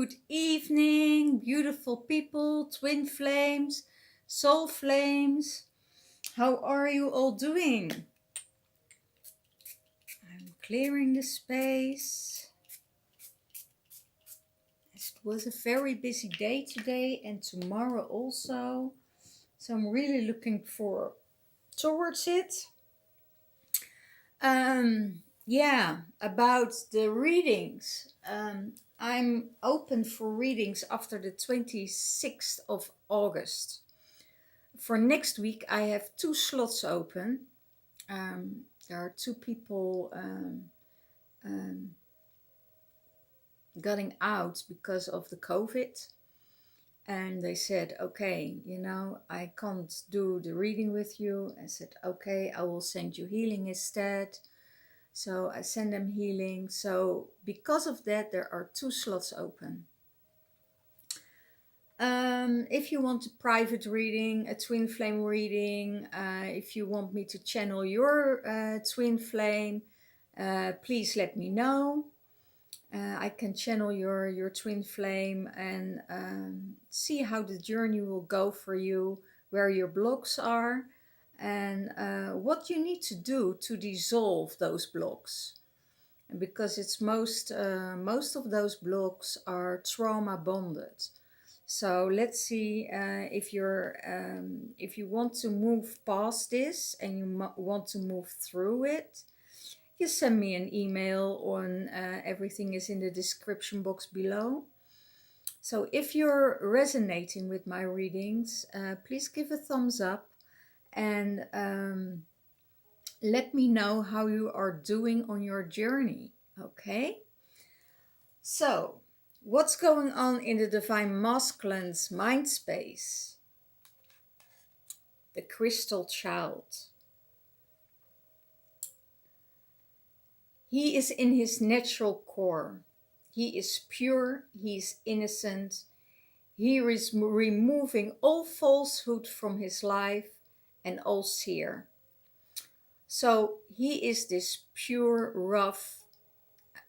good evening, beautiful people, twin flames, soul flames. How are you all doing? I'm clearing the space. It was a very busy day today and tomorrow also. So I'm really looking towards it. About the readings. I'm open for readings after the 26th of August. For next week, I have 2 slots open. There are 2 people getting out because of the COVID. And they said, okay, I can't do the reading with you. I said, okay, I will send you healing instead. So I send them healing. So because of that, there are 2 slots open. If you want a private reading, a twin flame reading, if you want me to channel your twin flame, please let me know. I can channel your twin flame and see how the journey will go for you, where your blocks are, and what you need to do to dissolve those blocks. Because it's most of those blocks are trauma bonded. So let's see if you want to move past this and you want to move through it. You send me an email on everything is in the description box below. So if you're resonating with my readings, please give a thumbs up and let me know how you are doing on your journey. Okay? So, what's going on in the Divine Masculine's mind space? The crystal child. He is in his natural core. He is pure, he is innocent. He is removing all falsehood from his life and all fear. So he is this pure, rough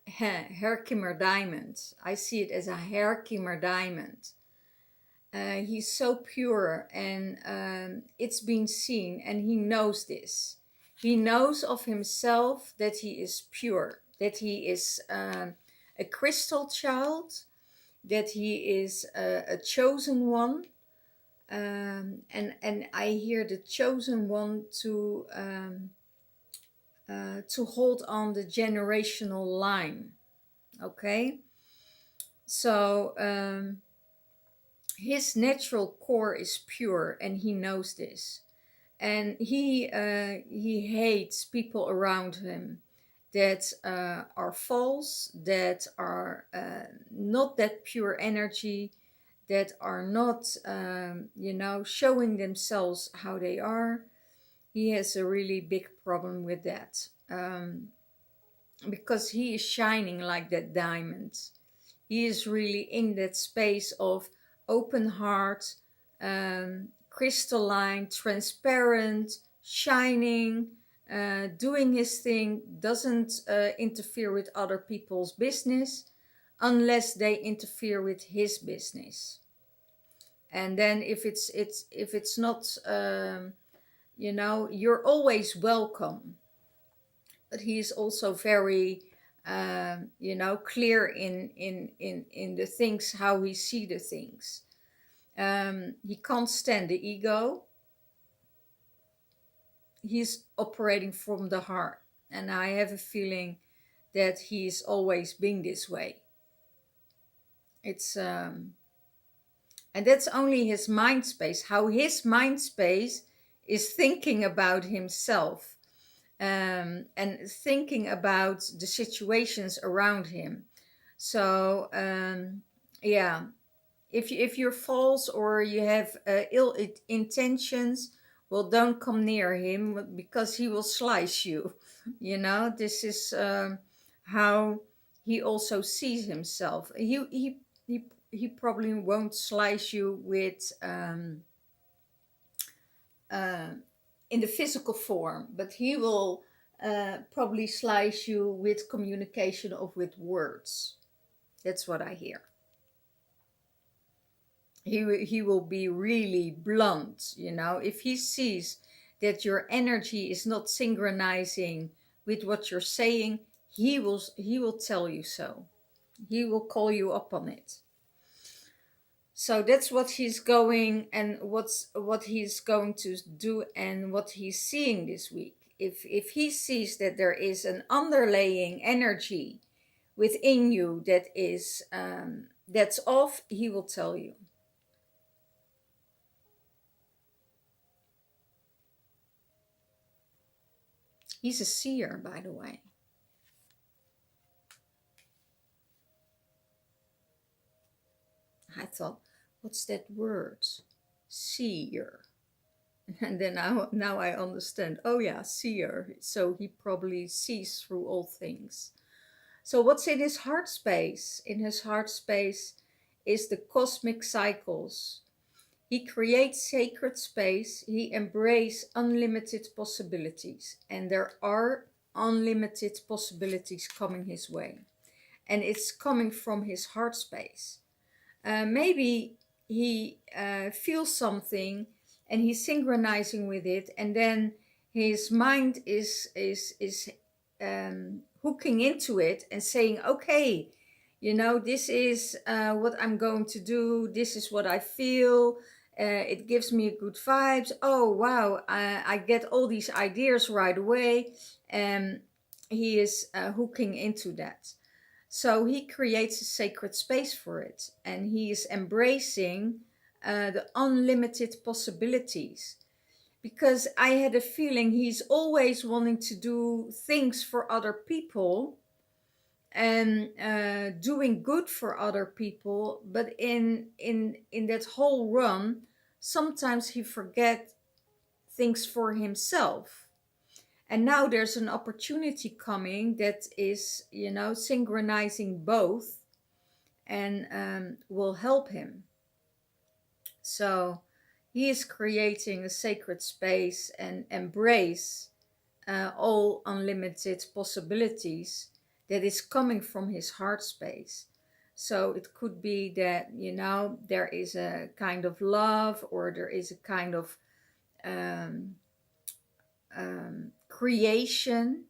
Herkimer diamond. I see it as a Herkimer diamond. He's so pure and it's been seen, and he knows this. He knows of himself that he is pure, that he is a crystal child, that he is a chosen one. And I hear the chosen one to hold on the generational line. Okay, so his natural core is pure, and he knows this, and he hates people around him that are false, that are not that pure energy, that are not showing themselves how they are. He has a really big problem with that, because he is shining like that diamond. He is really in that space of open heart, crystalline, transparent, shining, doing his thing, doesn't interfere with other people's business unless they interfere with his business. And then if it's not, you're always welcome. But he is also very clear in the things, how he see the things. He can't stand the ego. He's operating from the heart, and I have a feeling that he's always been this way. It's and that's only his mind space, how his mind space is thinking about himself, and thinking about the situations around him. So if you're false or you have ill intentions, well, don't come near him, because he will slice you. This is how he also sees himself. He probably won't slice you with in the physical form, but he will probably slice you with communication or with words. That's what I hear. he will be really blunt, you know. If he sees that your energy is not synchronizing with what you're saying, he will tell you so. He will call you up on it. So that's what he's going, and what he's going to do, and what he's seeing this week. If he sees that there is an underlying energy within you that is that's off, he will tell you. He's a seer, by the way. I thought, what's that word? Seer. And then now I understand. Oh yeah, seer. So he probably sees through all things. So what's in his heart space? In his heart space is the cosmic cycles. He creates sacred space. He embraces unlimited possibilities. And there are unlimited possibilities coming his way. And it's coming from his heart space. Maybe he feels something and he's synchronizing with it, and then his mind is hooking into it and saying, okay, you know, this is what I'm going to do, this is what I feel, it gives me good vibes, oh wow, I get all these ideas right away, and he is hooking into that. So he creates a sacred space for it, and he is embracing the unlimited possibilities. Because I had a feeling he's always wanting to do things for other people and doing good for other people, but in that whole run, sometimes he forget things for himself. And now there's an opportunity coming that is, you know, synchronizing both, and will help him. So he is creating a sacred space and embrace all unlimited possibilities that is coming from his heart space. So it could be that, you know, there is a kind of love, or there is a kind of creation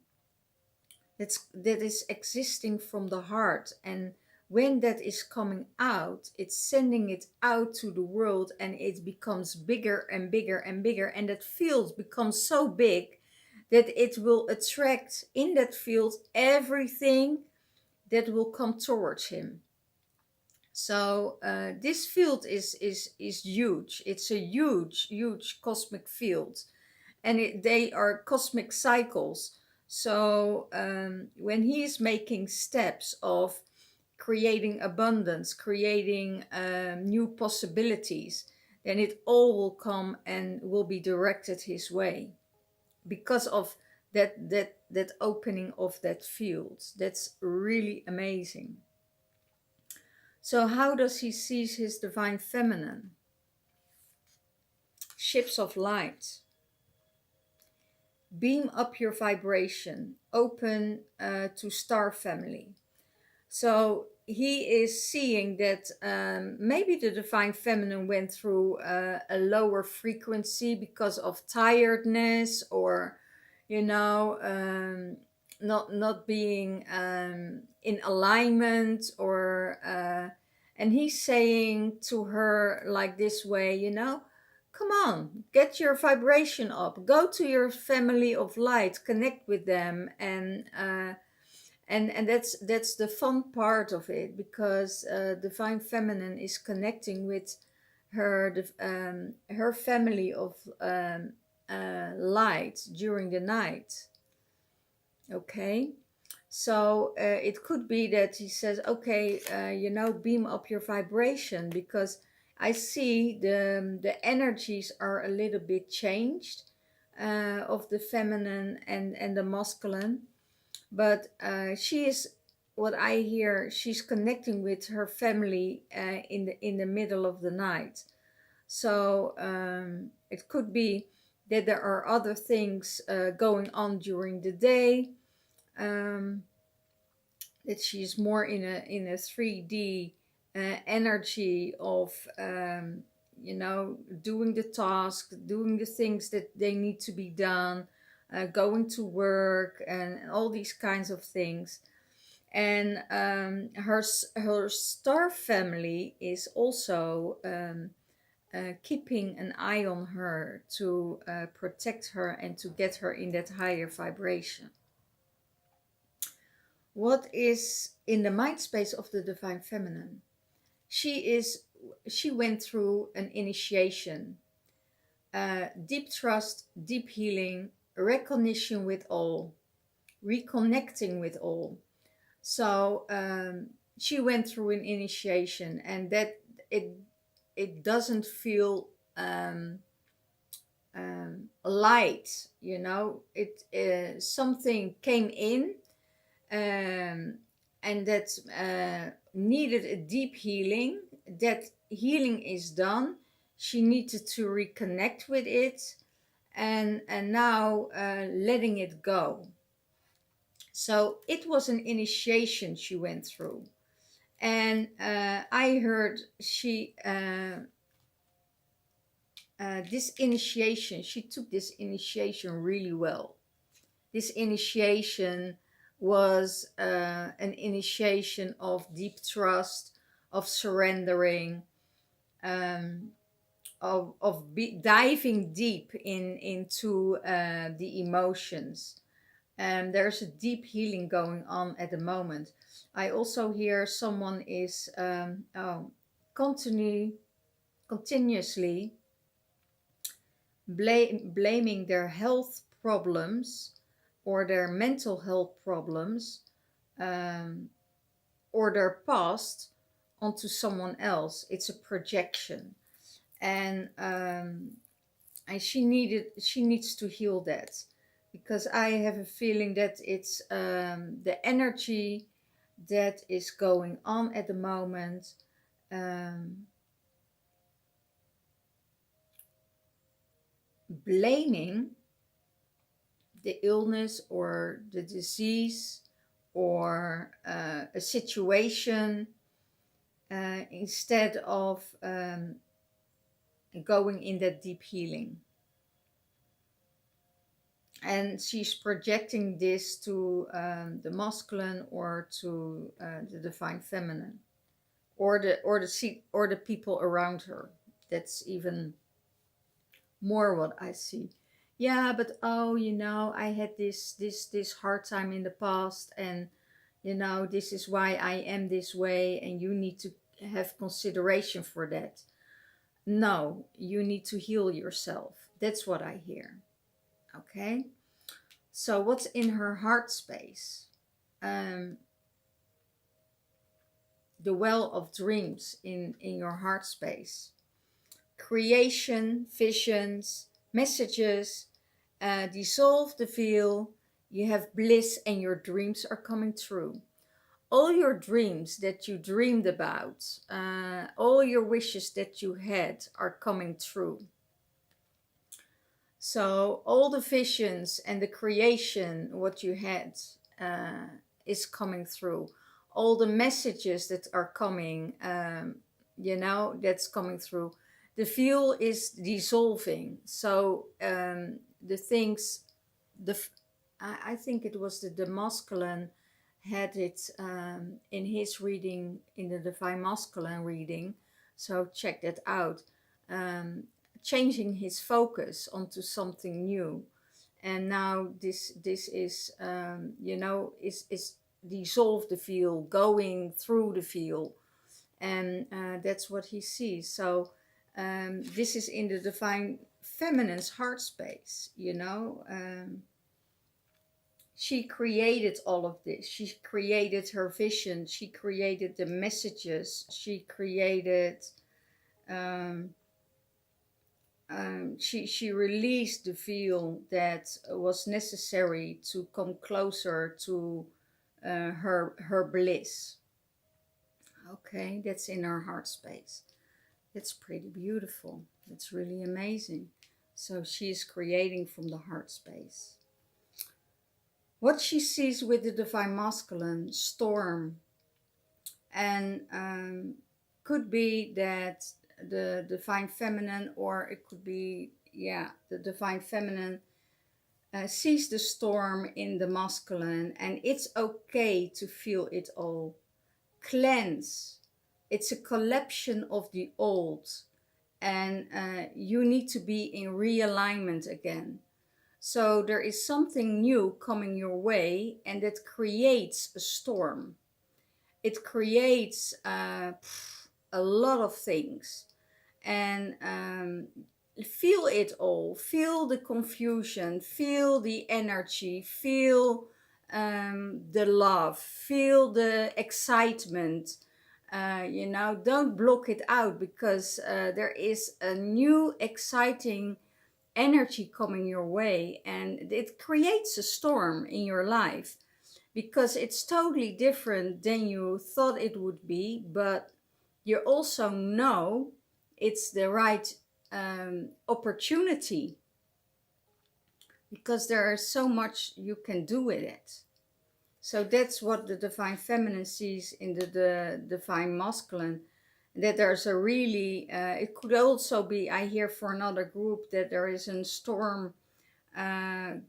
that is existing from the heart, and when that is coming out, it's sending it out to the world, and it becomes bigger and bigger and bigger, and that field becomes so big that it will attract in that field everything that will come towards him. So this field is huge. It's a huge cosmic field, and they are cosmic cycles. So when he is making steps of creating abundance, creating new possibilities, then it all will come and will be directed his way because of that opening of that field. That's really amazing. So how does he see his divine feminine? Ships of light. Beam up your vibration. Open to star family. So he is seeing that maybe the divine feminine went through a lower frequency because of tiredness, or, you know, not being in alignment, or and he's saying to her like this way, you know, come on, get your vibration up, go to your family of light, connect with them, and that's the fun part of it, because divine feminine is connecting with her family of light during the night. Okay, so it could be that he says, okay, you know, beam up your vibration, because I see the energies are a little bit changed of the feminine and the masculine, but she is, what I hear, she's connecting with her family in the middle of the night. So it could be that there are other things going on during the day, that she's more in a 3D energy of, you know, doing the task, doing the things that they need to be done, going to work, and all these kinds of things. And her star family is also keeping an eye on her to protect her and to get her in that higher vibration. What is in the mind space of the divine feminine? She went through an initiation, deep trust, deep healing, recognition with all, reconnecting with all. So she went through an initiation, and that it it doesn't feel light. You know, it something came in, and that needed a deep healing. That healing is done. She needed to reconnect with it, and now letting it go. So it was an initiation she went through. And I heard this initiation, she took this initiation really well. This initiation was an initiation of deep trust, of surrendering, diving deep into the emotions. And there's a deep healing going on at the moment. I also hear someone is continuously blaming their health problems or their mental health problems, or their past onto someone else. It's a projection, and she needs to heal that, because I have a feeling that it's the energy that is going on at the moment. Blaming the illness or the disease or a situation, instead of going in that deep healing. And she's projecting this to the masculine or to the divine feminine, or the people around her. That's even more what I see. Yeah, but oh, you know, I had this hard time in the past, and you know, this is why I am this way, and you need to have consideration for that. No, you need to heal yourself. That's what I hear. Okay, so what's in her heart space? The well of dreams in your heart space. Creation, visions, messages, dissolve the veil. You have bliss, and your dreams are coming true. All your dreams that you dreamed about, all your wishes that you had are coming true. So all the visions and the creation, what you had, is coming through. All the messages that are coming, you know, that's coming through. The veil is dissolving. So the things, I think it was the masculine had it in his reading, in the divine masculine reading. So check that out. Changing his focus onto something new, and now this is you know, is dissolve the veil, going through the veil, and that's what he sees. So this is in the divine feminine's heart space, you know. She created all of this. She created her vision. She created the messages. She created she released the veil that was necessary to come closer to her bliss. Okay, that's in her heart space. That's pretty beautiful. That's really amazing. So she is creating from the heart space. What she sees with the divine masculine, storm, and could be that the divine feminine, or it could be, yeah, the divine feminine sees the storm in the masculine, and it's okay to feel it all. Cleanse. It's a collection of the old, and you need to be in realignment again. So there is something new coming your way, and that creates a storm. It creates a lot of things, and feel it all. Feel the confusion, feel the energy, feel the love, feel the excitement. Don't block it out, because there is a new exciting energy coming your way, and it creates a storm in your life, because it's totally different than you thought it would be, but you also know it's the right opportunity, because there is so much you can do with it. So that's what the divine feminine sees in the divine masculine, that there's a really, it could also be, I hear for another group, that there is a storm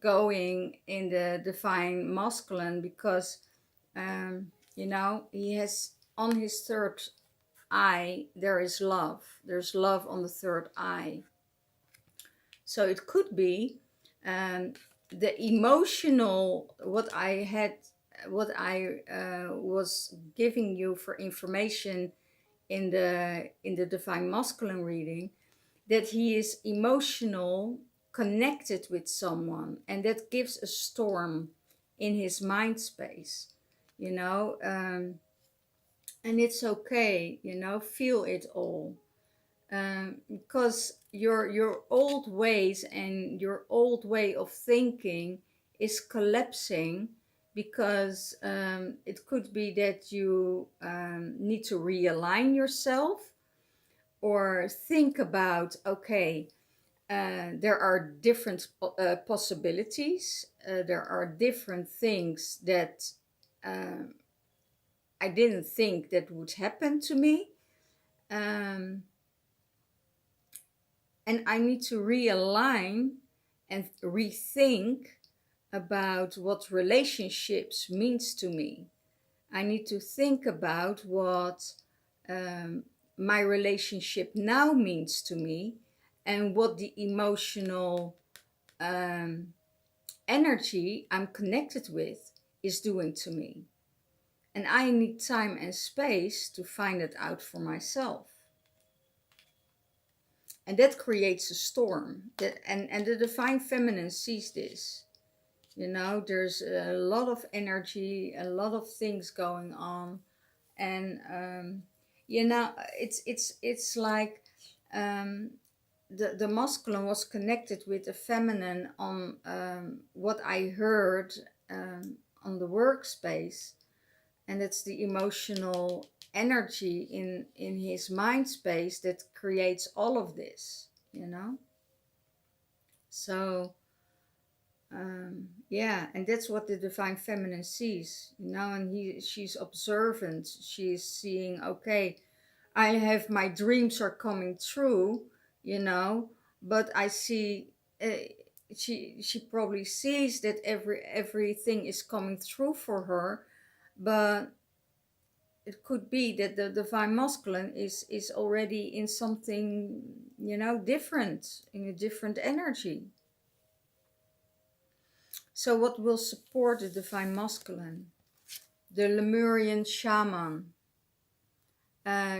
going in the divine masculine, because he has on his third eye, there is love. There's love on the third eye. So it could be the emotional, what I was giving you for information in the divine masculine reading, that he is emotional, connected with someone, and that gives a storm in his mind space, and it's okay, feel it all, because your old ways and your old way of thinking is collapsing, because it could be that you need to realign yourself, or think about, okay, there are different possibilities, there are different things that I didn't think that would happen to me, and I need to realign and rethink about what relationships means to me. I need to think about what my relationship now means to me, and what the emotional energy I'm connected with is doing to me. And I need time and space to find it out for myself. And that creates a storm. And the divine feminine sees this. There's a lot of energy, a lot of things going on. And, it's like the masculine was connected with the feminine on what I heard on the workspace. And it's the emotional energy in his mind space that creates all of this, So, and that's what the divine feminine sees, and she's observant. She's seeing, okay, I have my dreams are coming true, but I see, she probably sees that everything is coming through for her, but it could be that the divine masculine is already in something, different, in a different energy. So what will support the divine masculine? The Lemurian shaman.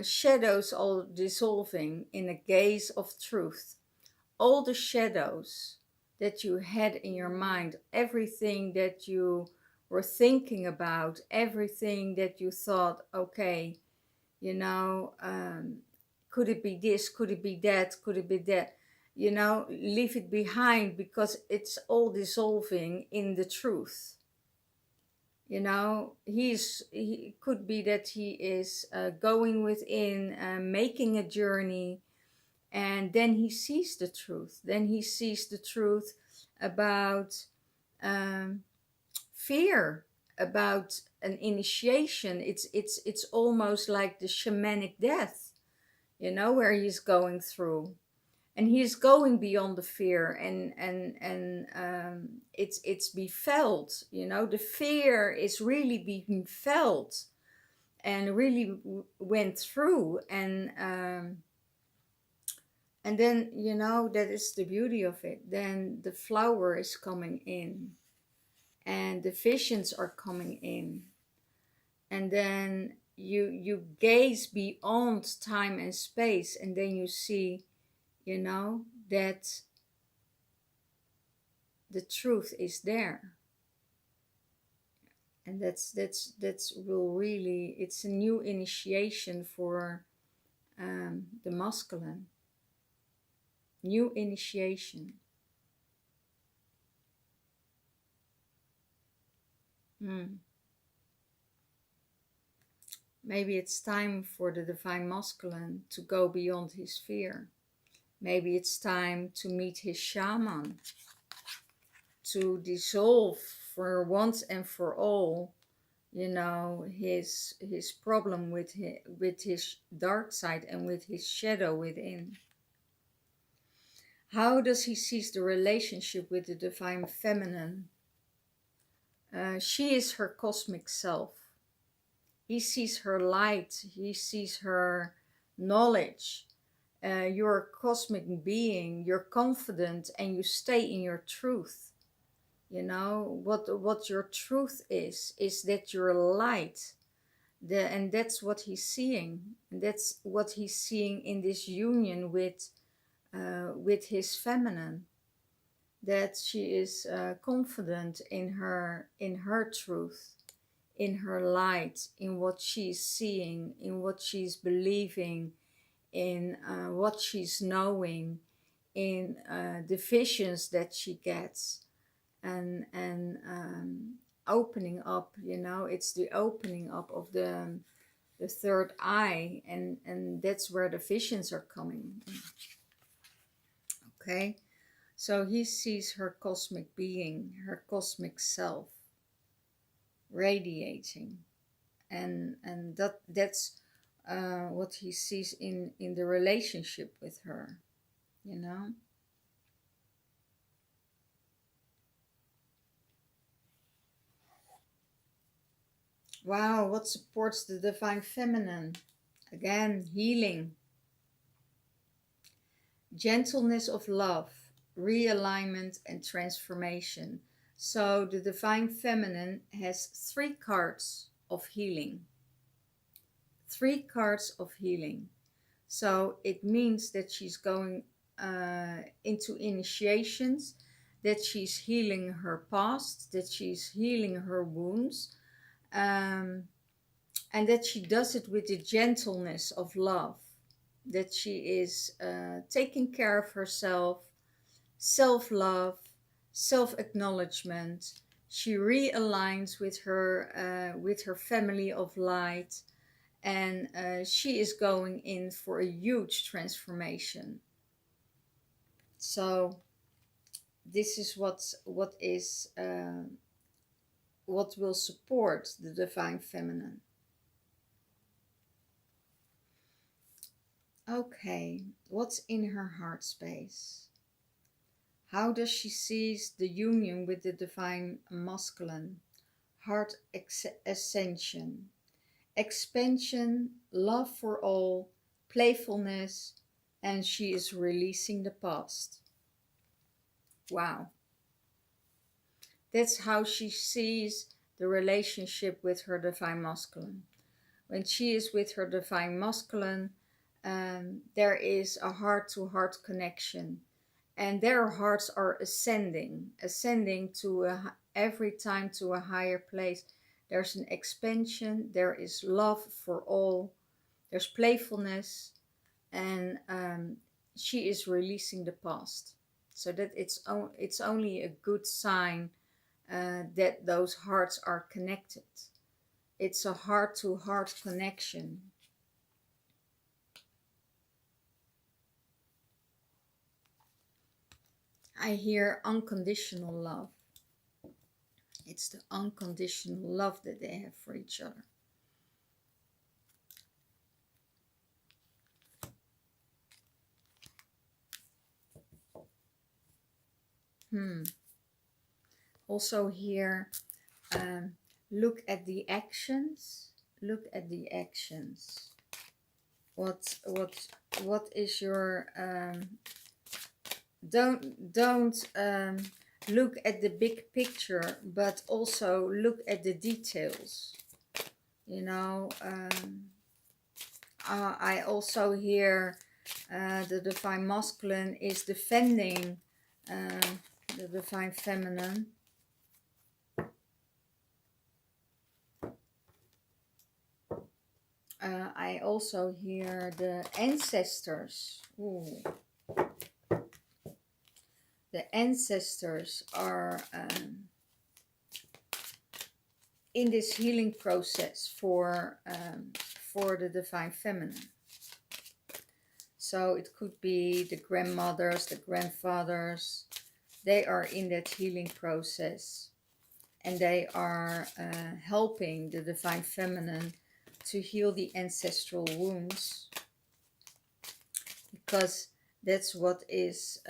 Shadows all dissolving in a gaze of truth. All the shadows that you had in your mind, everything that you were thinking about, everything that you thought, okay, could it be this, could it be that, could it be that, leave it behind, because it's all dissolving in the truth. He could be that he is going within, making a journey, and then he sees the truth. Then he sees the truth about fear, about an initiation. It's almost like the shamanic death. you know, where he's going through, and he's going beyond the fear, and it's be felt, you know, the fear is really being felt and really went through, and then, you know, that is the beauty of it. Then the flower is coming in, and the visions are coming in, and then you gaze beyond time and space, and then you see, you know, that the truth is there. And that's will really, it's a new initiation for the masculine, new initiation. Maybe it's time for the divine masculine to go beyond his fear. Maybe it's time to meet his shaman, to dissolve for once and for all, you know, his problem with his dark side and with his shadow within. How does he see the relationship with the divine feminine? She is her cosmic self. He sees her light. He sees her knowledge. You're a cosmic being. You're confident, and you stay in your truth. You know what your truth is that you're light. And that's what he's seeing. And that's what he's seeing in this union with his feminine. That she is confident in her truth, in her light, in what she's seeing, in what she's believing, in what she's knowing, in the visions that she gets, and opening up, you know, it's the opening up of the third eye, and that's where the visions are coming. Okay, so he sees her cosmic being, her cosmic self radiating, and that's what he sees in the relationship with her, you know. Wow, what supports the divine feminine? Again, healing, gentleness of love, realignment, and transformation. So the divine feminine has 3 cards of healing. 3 cards of healing. So it means that she's going into initiations, that she's healing her past, that she's healing her wounds, and that she does it with the gentleness of love, that she is taking care of herself, self-love, self-acknowledgement. She realigns with her family of light, and she is going in for a huge transformation. So this is what will support the divine feminine. Okay, what's in her heart space? How does she seize the union with the divine masculine? Heart ascension, expansion, love for all, playfulness, and she is releasing the past. Wow. That's how she sees the relationship with her divine masculine. When she is with her divine masculine, there is a heart-to-heart connection, and their hearts are ascending to every time to a higher place. There's an expansion, there is love for all, there's playfulness, and she is releasing the past. So that it's only a good sign that those hearts are connected. It's a heart-to-heart connection. I hear unconditional love. It's the unconditional love that they have for each other. Also here, look at the actions. Look at the actions. What is your don't look at the big picture, but also look at the details. You know, I also hear the divine masculine is defending the divine feminine. I also hear the ancestors. Ooh. The ancestors are in this healing process for the divine feminine. So it could be the grandmothers, the grandfathers. They are in that healing process, and they are helping the divine feminine to heal the ancestral wounds, because that's what is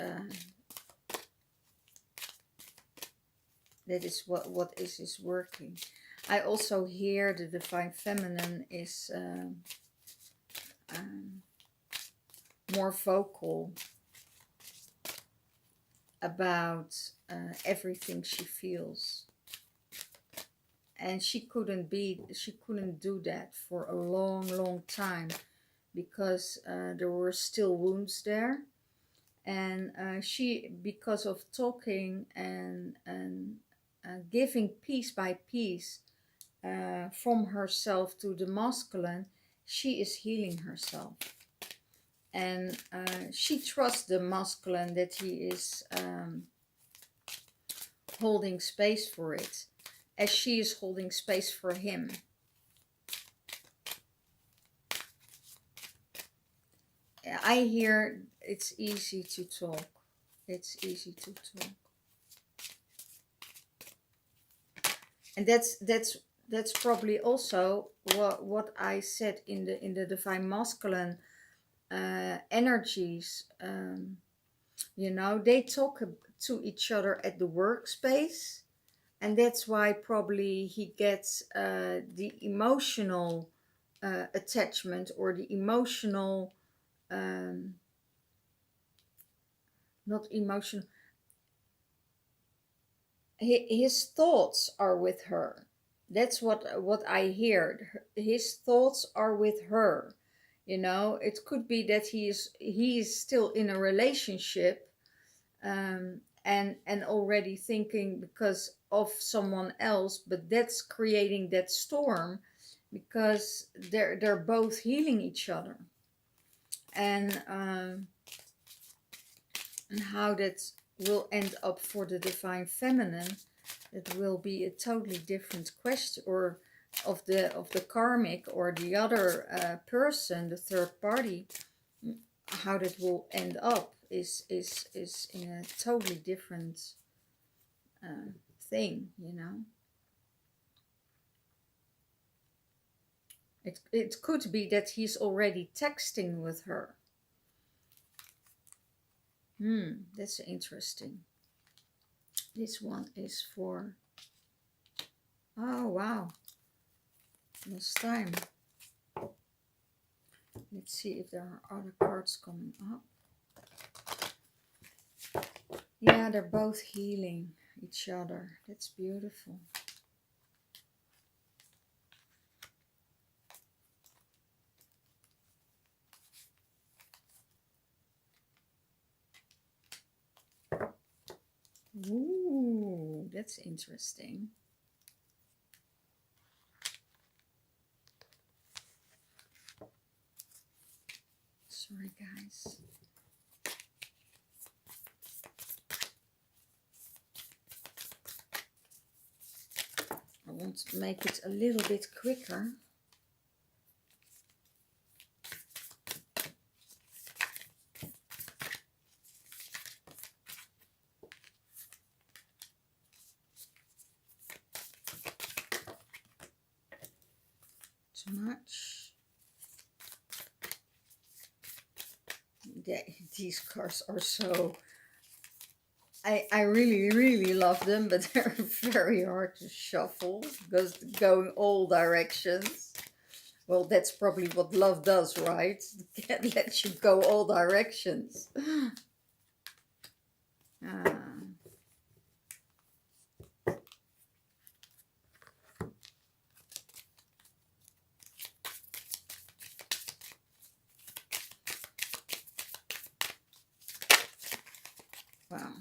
what is working. I also hear the divine feminine is more vocal about everything she feels. And she couldn't do that for a long time, because there were still wounds there. And she, because of talking and giving piece by piece from herself to the masculine, she is healing herself. And she trusts the masculine that he is holding space for it, as she is holding space for him. I hear it's easy to talk. It's easy to talk. And that's probably also what I said in the divine masculine energies. You know, they talk to each other at the workspace, and that's why probably he gets the emotional attachment, or the emotional not emotional, his thoughts are with her. That's what I heard. His thoughts are with her. You know, it could be that he is still in a relationship, and already thinking because of someone else, but that's creating that storm, because they're both healing each other. And how that will end up for the divine feminine, it will be a totally different question, or of the karmic, or the other person, the third party. How that will end up is in a totally different thing, you know. It could be that he's already texting with her. That's interesting. This one is for, oh wow, last time. Let's see if there are other cards coming up. Yeah, they're both healing each other. That's beautiful. Ooh, that's interesting. Sorry, guys. I want to make it a little bit quicker. Too much. These cards are so I really love them, but they're very hard to shuffle because going all directions. Well, that's probably what love does, right? It lets you go all directions. Ah, wow.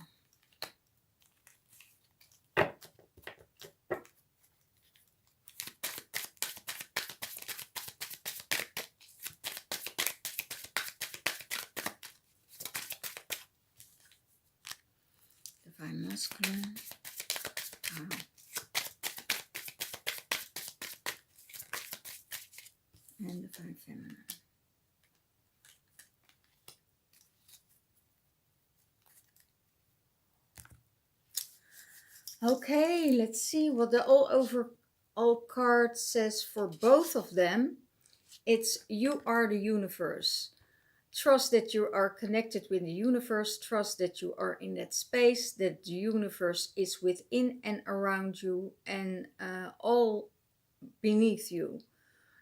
Divine masculine. Wow. And divine feminine. Okay, let's see what the all card says for both of them. It's you are the universe. Trust that you are connected with the universe. Trust that you are in that space, that the universe is within and around you and all beneath you.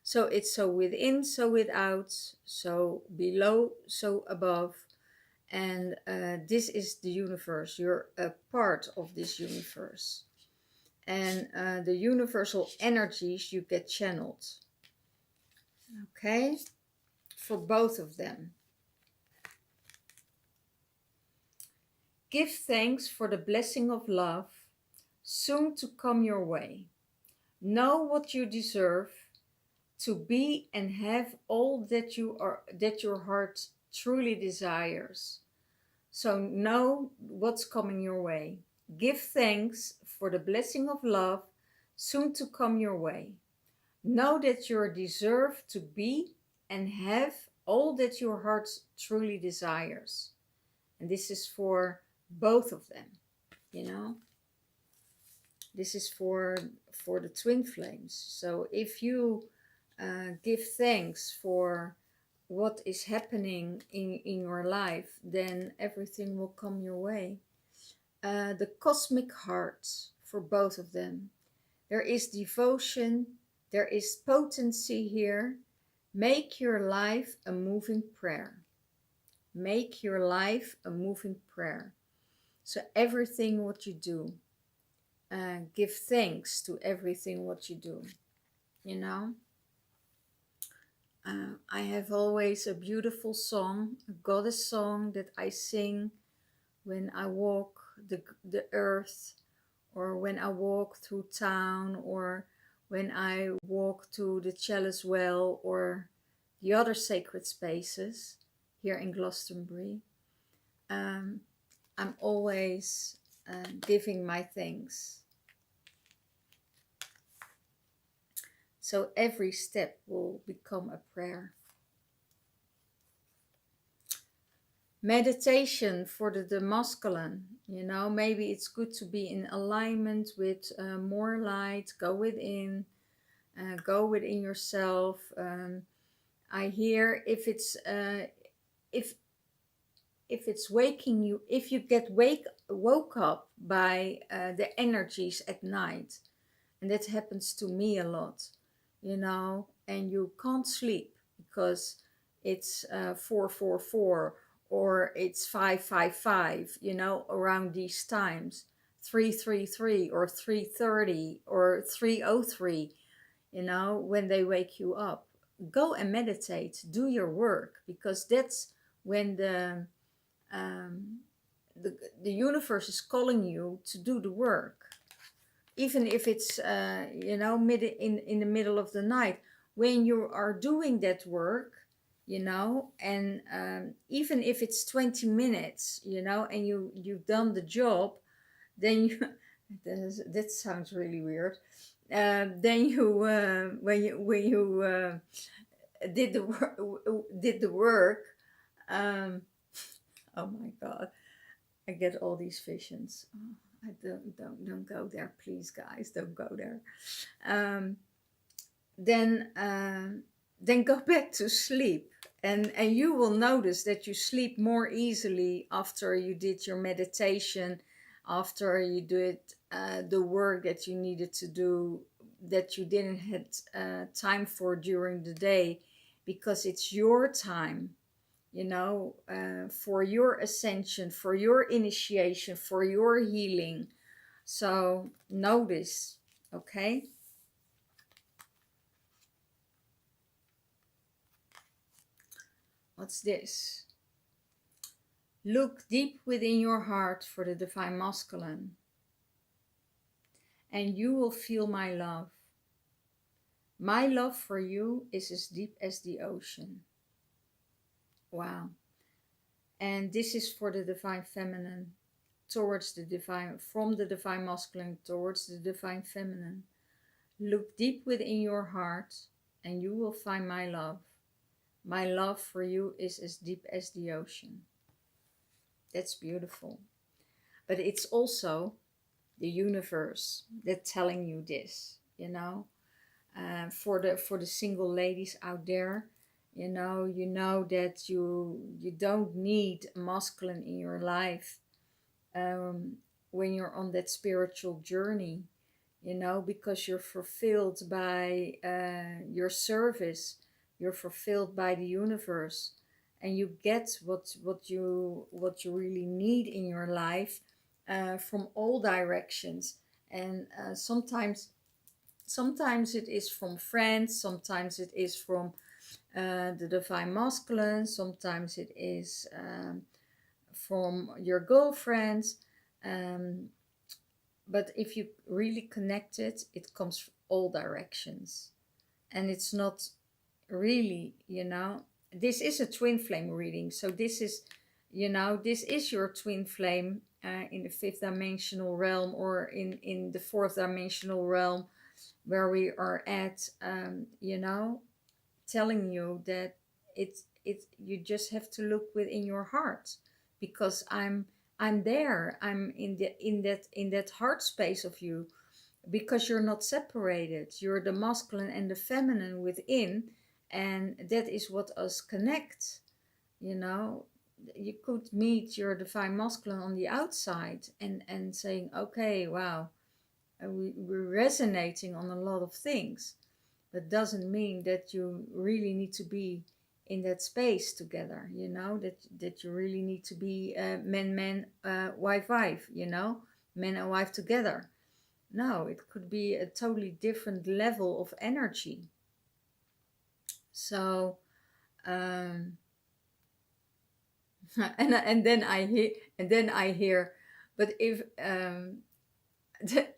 So it's so within, so without, so below, so above. And this is the universe. You're a part of this universe. And the universal energies you get channeled. Okay? For both of them. Give thanks for the blessing of love soon to come your way. Know what you deserve to be and have all that your heart truly desires. So know what's coming your way. Give thanks for the blessing of love soon to come your way. Know that you deserve to be and have all that your heart truly desires. And this is for both of them, you know. This is for the twin flames. So if you give thanks for what is happening in your life, then everything will come your way. The cosmic hearts for both of them. There is devotion, there is potency here. Make your life a moving prayer. Make your life a moving prayer. So everything what you do, give thanks to everything what you do, you know. I have always a beautiful song, a goddess song that I sing when I walk the earth, or when I walk through town, or when I walk to the Chalice Well or the other sacred spaces here in Glastonbury. I'm always giving my thanks. So every step will become a prayer. Meditation for the masculine, you know, maybe it's good to be in alignment with more light. Go within yourself. I hear if it's waking you, if you get woke up by the energies at night, and that happens to me a lot, you know, and you can't sleep because it's 444 or it's 555, you know, around these times, 333 or 330 or 303, you know, when they wake you up. Go and meditate, do your work, because that's when the universe is calling you to do the work. Even if it's, you know, in the middle of the night, when you are doing that work, you know, and even if it's 20 minutes, you know, and you've done the job, then you, that sounds really weird. Then you, when you did the work, oh my God, I get all these visions. Oh, I don't go there, please, guys, don't go there. Then go back to sleep, and you will notice that you sleep more easily after you did your meditation after you did the work that you needed to do, that you didn't had time for during the day, because it's your time, you know, for your ascension, for your initiation, for your healing. So notice, okay? What's this? Look deep within your heart for the divine masculine, and you will feel my love. My love for you is as deep as the ocean. Wow. And this is for the divine feminine towards the divine, from the divine masculine towards the divine feminine. Look deep within your heart and you will find my love. My love for you is as deep as the ocean. That's beautiful. But it's also the universe that's telling you this, you know. For the single ladies out there, you know that you don't need masculine in your life when you're on that spiritual journey, you know, because you're fulfilled by your service, you're fulfilled by the universe, and you get what you really need in your life from all directions. And sometimes it is from friends, sometimes it is from the divine masculine, sometimes it is from your girlfriends. But if you really connect it, it comes from all directions. And it's not really, you know, this is a twin flame reading. So this is, you know, this is your twin flame in the fifth dimensional realm, or in the fourth dimensional realm, where we are at, you know, telling you that it's you just have to look within your heart, because I'm there, I'm in that heart space of you, because you're not separated, you're the masculine and the feminine within, and that is what us connect, you know. You could meet your divine masculine on the outside and saying, okay, wow, we're resonating on a lot of things. That doesn't mean that you really need to be in that space together, you know, that you really need to be man, wife, you know, man and wife together. No, it could be a totally different level of energy. So, and then I hear, but if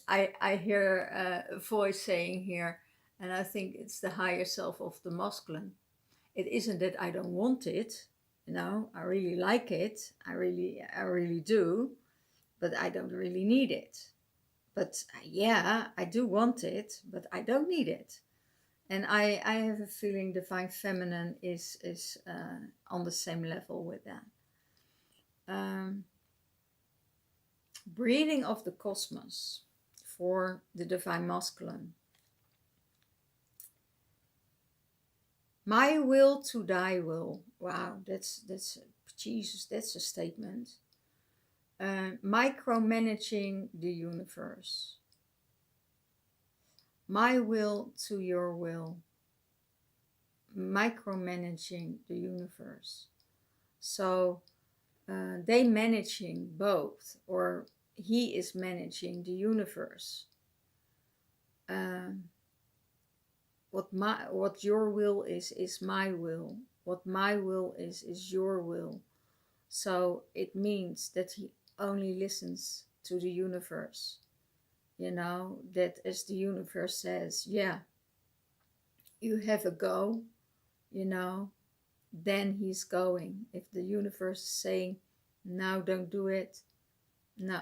I hear a voice saying here, and I think it's the higher self of the masculine. It isn't that I don't want it, you know, I really like it, I really do, but I don't really need it. But yeah, I do want it, but I don't need it. And I have a feeling divine feminine is on the same level with that. Breathing of the cosmos for the divine masculine. My will to thy will. Wow, that's Jesus, that's a statement. Micromanaging the universe. My will to your will. Micromanaging the universe. So they managing both, or he is managing the universe. What your will is my will. What my will is your will. So it means that he only listens to the universe. You know, that as the universe says, yeah, you have a go, you know, then he's going. If the universe is saying, no, don't do it, no,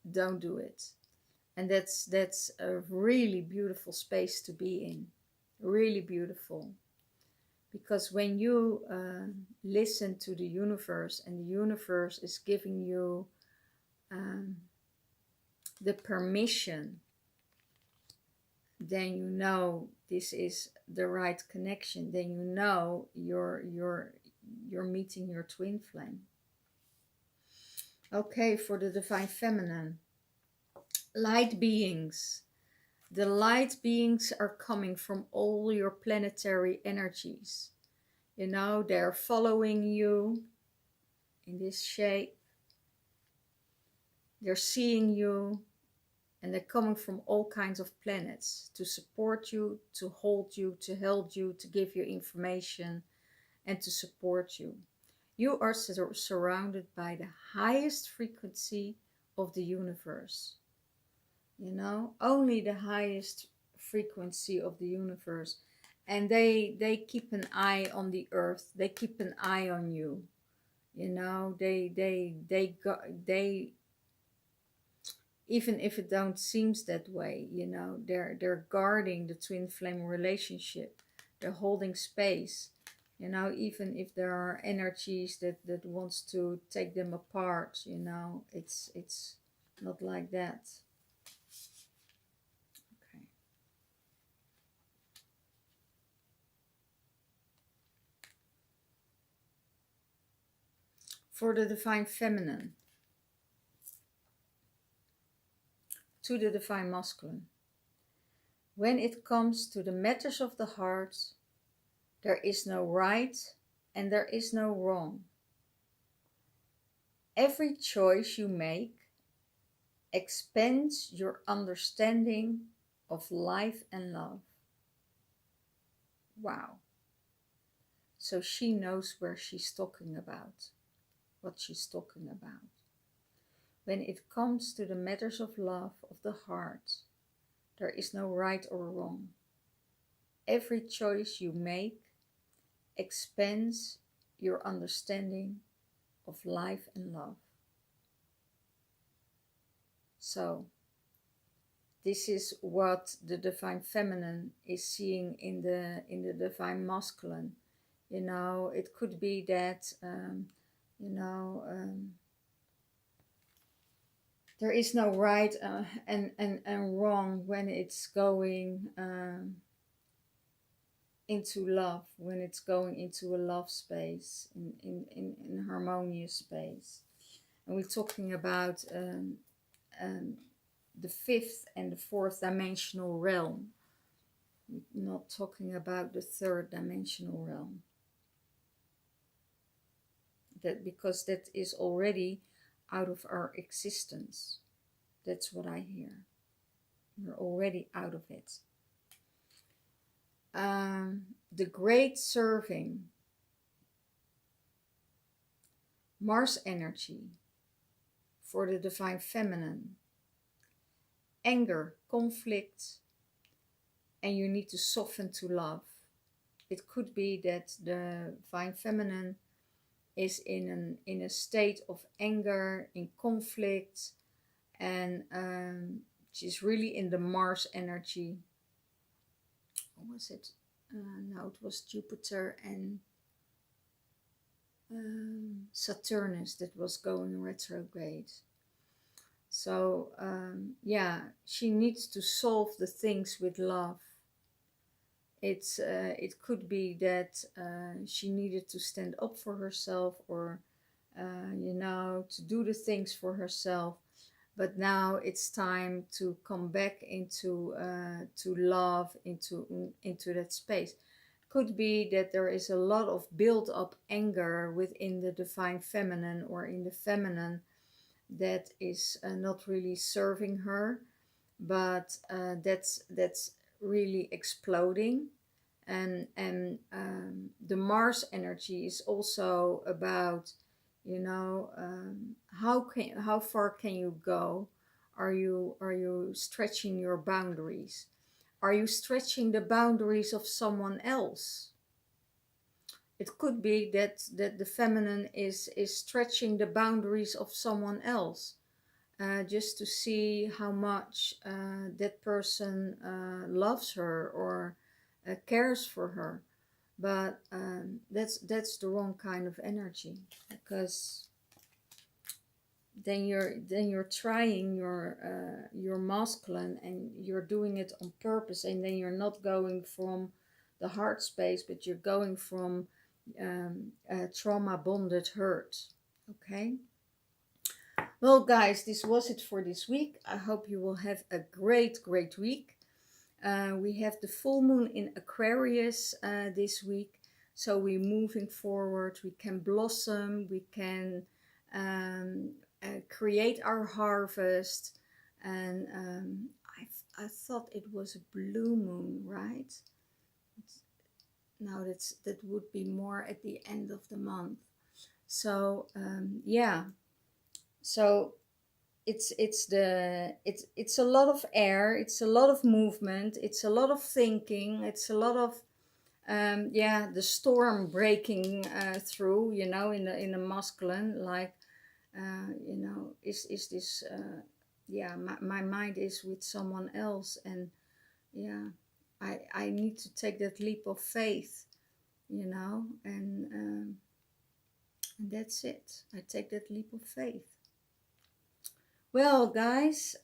don't do it. And that's a really beautiful space to be in. Really beautiful. Because when you listen to the universe, and the universe is giving you the permission, then you know this is the right connection. Then you know you're meeting your twin flame. Okay, for the Divine Feminine. Light beings. The light beings are coming from all your planetary energies. You know, they're following you in this shape. They're seeing you, and they're coming from all kinds of planets to support you, to hold you, to help you, to give you information, and to support you. You are surrounded by the highest frequency of the universe. You know, only the highest frequency of the universe. And they keep an eye on the earth. They keep an eye on you. You know, they even if it don't seems that way, you know, they're guarding the twin flame relationship. They're holding space. You know, even if there are energies that wants to take them apart, you know, it's not like that. Okay. For the Divine Feminine. To the Divine Masculine. When it comes to the matters of the heart, there is no right and there is no wrong. Every choice you make expands your understanding of life and love. Wow. So she knows where she's talking about, what she's talking about. When it comes to the matters of love of the heart, there is no right or wrong. Every choice you make expands your understanding of life and love. So, this is what the Divine Feminine is seeing in the Divine Masculine. You know, it could be that, there is no right and wrong when it's going into love, when it's going into a love space, in harmonious space. And we're talking about the fifth and the fourth dimensional realm. We're not talking about the third dimensional realm. That because that is already out of our existence. That's what I hear. We're already out of it. The great serving. Mars energy for the Divine Feminine. Anger, conflict, and you need to soften to love. It could be that the Divine Feminine is in a state of anger, in conflict, and she's really in the Mars energy. What was it? No, it was Jupiter and Saturnus that was going retrograde. So yeah, she needs to solve the things with love. It could be that she needed to stand up for herself, or to do the things for herself. But now it's time to come back into to love, into that space. Could be that there is a lot of built up anger within the Divine Feminine, or in the feminine, that is not really serving her, but that's really exploding. And the Mars energy is also about, how far can you go? Are you stretching your boundaries? Are you stretching the boundaries of someone else? It could be that the feminine is stretching the boundaries of someone else, just to see how much that person loves her, or cares for her. But that's the wrong kind of energy, because then you're trying your masculine, and you're doing it on purpose, and then you're not going from the heart space, but you're going from trauma bonded hurt. Okay. Well, guys, this was it for this week. I hope you will have a great week. We have the full moon in Aquarius this week, so we're moving forward. We can blossom, we can create our harvest. And I thought it was a blue moon, right? Now that would be more at the end of the month. So yeah, so it's a lot of air, it's a lot of movement, it's a lot of thinking, it's a lot of yeah, the storm breaking through, you know, in the masculine, like you know, is this yeah, my mind is with someone else, and yeah, I need to take that leap of faith, you know, and that's it. I take that leap of faith. Well, guys,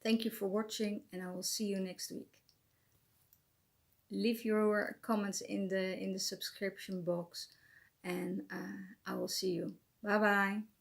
thank you for watching, and I will see you next week. Leave your comments in the subscription box, and I will see you. Bye bye.